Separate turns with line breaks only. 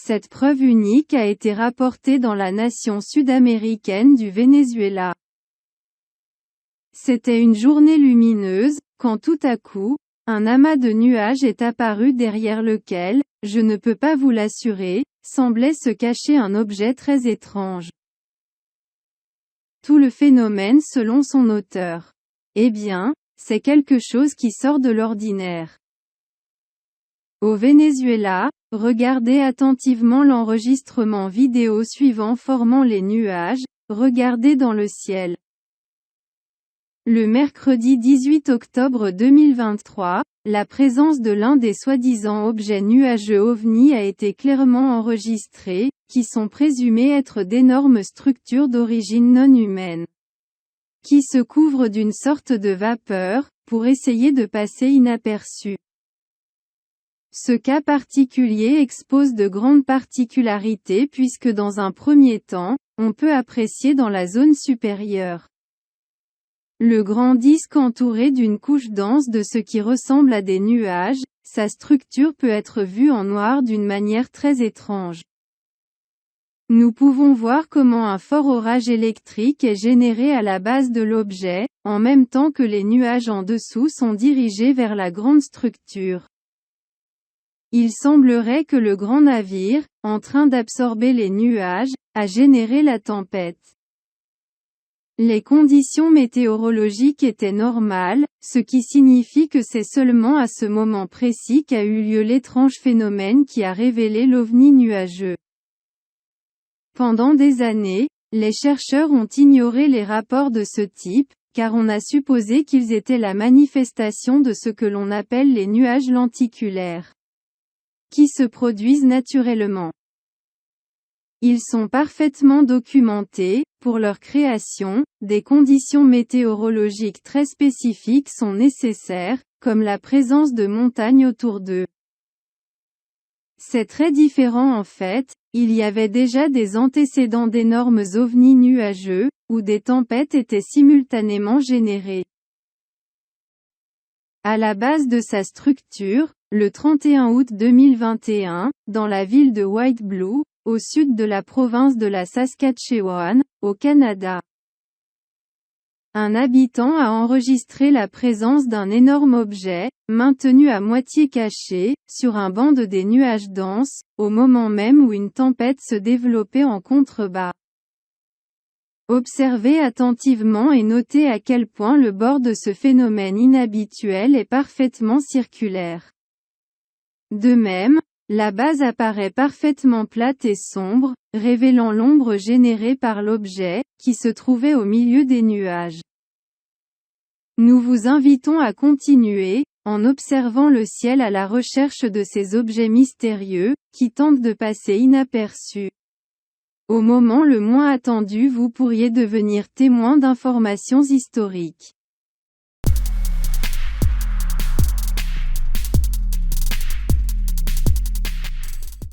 Cette preuve unique a été rapportée dans la nation sud-américaine du Venezuela. C'était une journée lumineuse, quand tout à coup, un amas de nuages est apparu derrière lequel, je ne peux pas vous l'assurer, semblait se cacher un objet très étrange. Tout le phénomène selon son auteur. Eh bien, c'est quelque chose qui sort de l'ordinaire. Au Venezuela, regardez attentivement l'enregistrement vidéo suivant formant les nuages, regardez dans le ciel. Le mercredi 18 octobre 2023, la présence de l'un des soi-disant objets nuageux OVNI a été clairement enregistrée, qui sont présumés être d'énormes structures d'origine non humaine, qui se couvrent d'une sorte de vapeur, pour essayer de passer inaperçues. Ce cas particulier expose de grandes particularités puisque dans un premier temps, on peut apprécier dans la zone supérieure le grand disque entouré d'une couche dense de ce qui ressemble à des nuages, sa structure peut être vue en noir d'une manière très étrange. Nous pouvons voir comment un fort orage électrique est généré à la base de l'objet, en même temps que les nuages en dessous sont dirigés vers la grande structure. Il semblerait que le grand navire, en train d'absorber les nuages, a généré la tempête. Les conditions météorologiques étaient normales, ce qui signifie que c'est seulement à ce moment précis qu'a eu lieu l'étrange phénomène qui a révélé l'OVNI nuageux. Pendant des années, les chercheurs ont ignoré les rapports de ce type, car on a supposé qu'ils étaient la manifestation de ce que l'on appelle les nuages lenticulaires, qui se produisent naturellement. Ils sont parfaitement documentés. Pour leur création, des conditions météorologiques très spécifiques sont nécessaires, comme la présence de montagnes autour d'eux. C'est très différent en fait, il y avait déjà des antécédents d'énormes ovnis nuageux, où des tempêtes étaient simultanément générées. À la base de sa structure, le 31 août 2021, dans la ville de White Blue, au sud de la province de la Saskatchewan, au Canada, un habitant a enregistré la présence d'un énorme objet, maintenu à moitié caché, sur un banc de des nuages denses, au moment même où une tempête se développait en contrebas. Observez attentivement et notez à quel point le bord de ce phénomène inhabituel est parfaitement circulaire. De même, la base apparaît parfaitement plate et sombre, révélant l'ombre générée par l'objet, qui se trouvait au milieu des nuages. Nous vous invitons à continuer, en observant le ciel à la recherche de ces objets mystérieux, qui tentent de passer inaperçus. Au moment le moins attendu vous pourriez devenir témoin d'informations historiques.